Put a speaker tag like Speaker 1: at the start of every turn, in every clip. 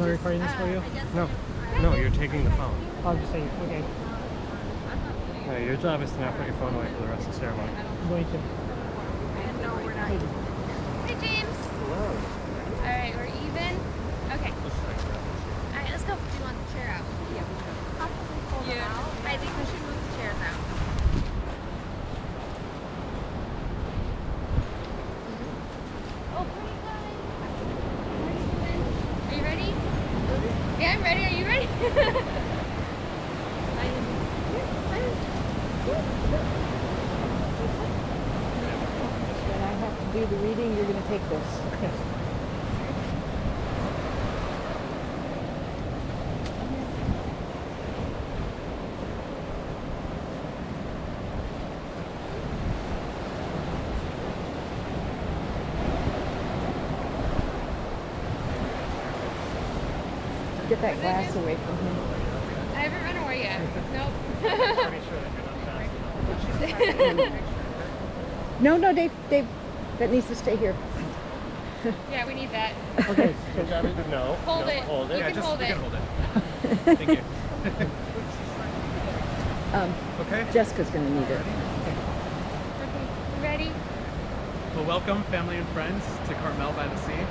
Speaker 1: someone recording this for you?
Speaker 2: No. No, you're taking the phone.
Speaker 1: I'm just saying, okay.
Speaker 2: No, your job is to not put your phone away for the rest of the ceremony.
Speaker 1: I'm going to.
Speaker 3: No, we're not. Hey, James.
Speaker 2: Hello.
Speaker 3: All right, we're even. Okay. All right, let's go. Do you want the chair out? Yeah. Possibly pull them out. I think we should move the chairs out. Oh, pretty good. Are you ready? Yeah, I'm ready. Are you ready?
Speaker 4: When I have to do the reading, you're going to take this. Get that glass away from him.
Speaker 3: I haven't run away yet. Nope.
Speaker 2: Pretty sure that you're not fast.
Speaker 4: No, Dave, that needs to stay here.
Speaker 3: Yeah, we need that.
Speaker 1: Okay.
Speaker 2: Good job. No.
Speaker 3: Hold it.
Speaker 2: Hold it.
Speaker 3: You can hold
Speaker 2: you
Speaker 3: it.
Speaker 2: can hold it. Thank you. Okay.
Speaker 4: Jessica's going to need it.
Speaker 3: Okay. You ready?
Speaker 5: Well, welcome, family and friends, to Carmel by the Sea.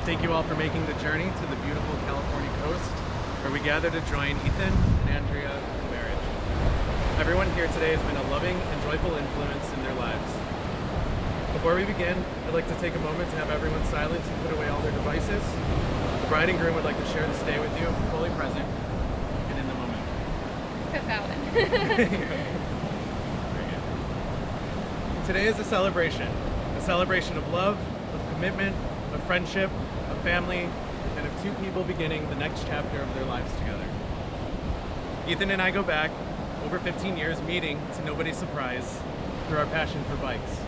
Speaker 5: Thank you all for making the journey to the beautiful California coast, where we gather to join Ethan and Andrea in marriage. Everyone here today has been a loving and joyful influence in their lives. Before we begin, I'd like to take a moment to have everyone silent and put away all their devices. The bride and groom would like to share this day with you, fully present and in the moment.
Speaker 3: Except that one.
Speaker 5: Very good. Today is a celebration of love, of commitment, of friendship, of family, and of two people beginning the next chapter of their lives together. Ethan and I go back over 15 years, meeting to nobody's surprise through our passion for bikes.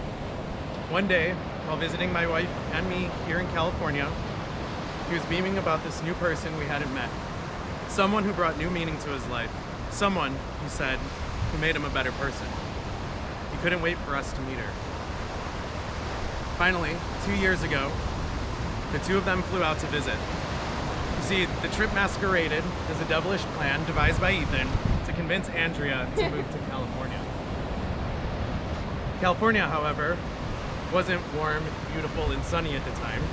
Speaker 5: One day, while visiting my wife and me here in California, he was beaming about this new person we hadn't met. Someone who brought new meaning to his life. Someone, he said, who made him a better person. He couldn't wait for us to meet her. Finally, 2 years ago, the two of them flew out to visit. You see, the trip masqueraded as a devilish plan devised by Ethan to convince Andrea to move to California. California, however, wasn't warm, beautiful, and sunny at the time.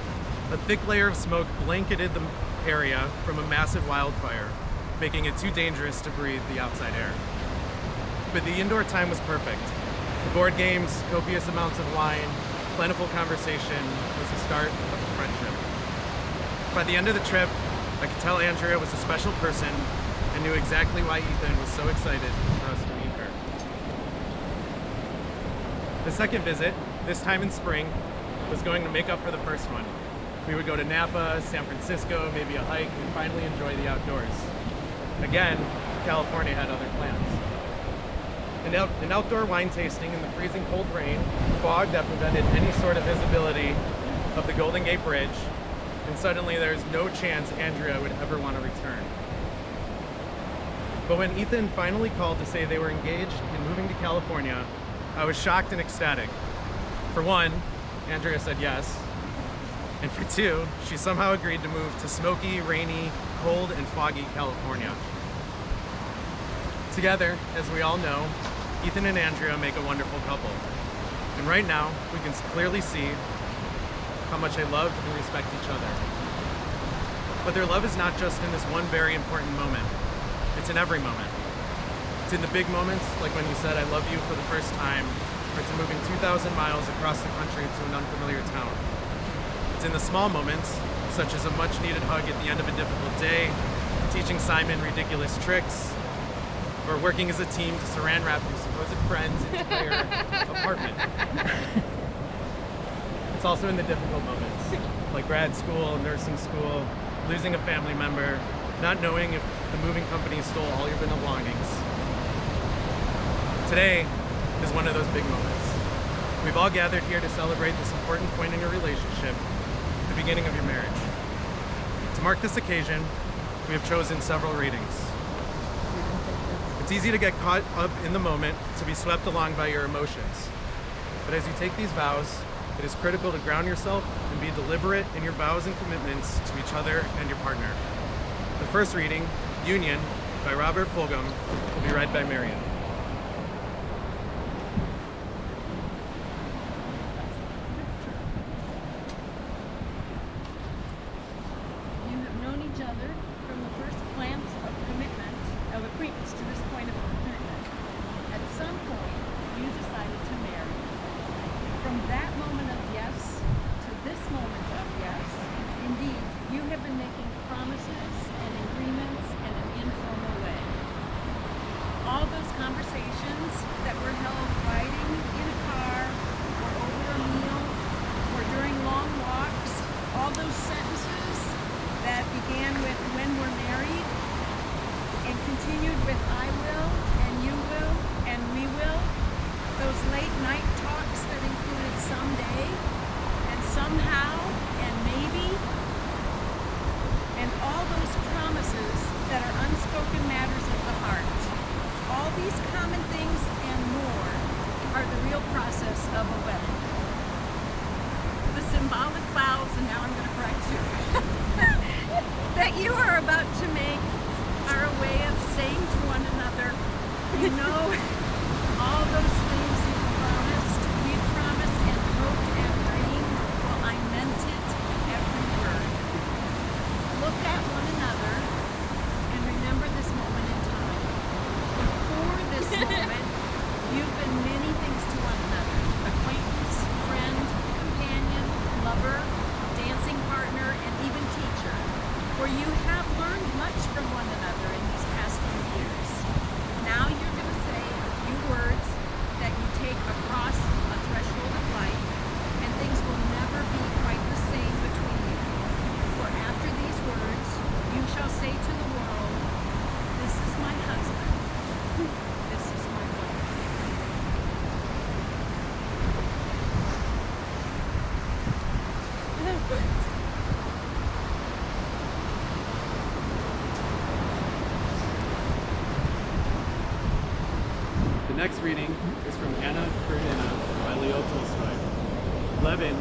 Speaker 5: A thick layer of smoke blanketed the area from a massive wildfire, making it too dangerous to breathe the outside air. But the indoor time was perfect. The board games, copious amounts of wine, plentiful conversation was the start of a friendship. By the end of the trip, I could tell Andrea was a special person and knew exactly why Ethan was so excited for us to meet her. The second visit, this time in spring, was going to make up for the first one. We would go to Napa, San Francisco, maybe a hike, and finally enjoy the outdoors. Again, California had other plans. An outdoor wine tasting in the freezing cold rain, fog that prevented any sort of visibility of the Golden Gate Bridge, and suddenly there's no chance Andrea would ever want to return. But when Ethan finally called to say they were engaged and moving to California, I was shocked and ecstatic. For one, Andrea said yes, and for two, she somehow agreed to move to smoky, rainy, cold, and foggy California. Together, as we all know, Ethan and Andrea make a wonderful couple. And right now, we can clearly see how much they love and respect each other. But their love is not just in this one very important moment. It's in every moment. It's in the big moments, like when you said, "I love you" for the first time, or to moving 2,000 miles across the country to an unfamiliar town. It's in the small moments, such as a much-needed hug at the end of a difficult day, teaching Simon ridiculous tricks, or working as a team to saran wrap your supposed friends' entire apartment. It's also in the difficult moments, like grad school, nursing school, losing a family member, not knowing if the moving company stole all your belongings. Today is one of those big moments. We've all gathered here to celebrate this important point in your relationship, the beginning of your marriage. To mark this occasion, we have chosen several readings. It's easy to get caught up in the moment, to be swept along by your emotions. But as you take these vows, it is critical to ground yourself and be deliberate in your vows and commitments to each other and your partner. The first reading, Union, by Robert Fulgham, will be read by Marion.
Speaker 4: You have known each other from the first glance of commitment, of acquaintance to this point of commitment. At some point, you decided to marry. From that moment of yes to this moment of yes, indeed, you have been making promises and agreements in an informal way. All those conversations that were held riding in a car, or over a meal, or during long walks, all those sentences that began with "when we're married" and continued with "I will" and "you will" and "we will." Those late night talks that included "someday" and "somehow" and "maybe." And all those promises that are unspoken matters of the heart. All these common things and more are the real process of a wedding. The symbolic vows, and now I'm going to correct you, that you are about to make are a way of saying to one another, you know, all those things you promised, we promised and hoped and dreamed, well, I meant it, every word. Look at one another and remember this moment in time. Before this moment, you've been many things to one another: acquaintance, friend, companion, lover, dancing partner, and even teacher. For you have learned much from one another in these past few years. Now you're going to say a few words that you take across a threshold of life, and things will never be quite the same between you. For after these words, you shall say to the world, "This is my husband, this is my wife."
Speaker 5: The next reading is from Anna Karenina by Leo Tolstoy. Levin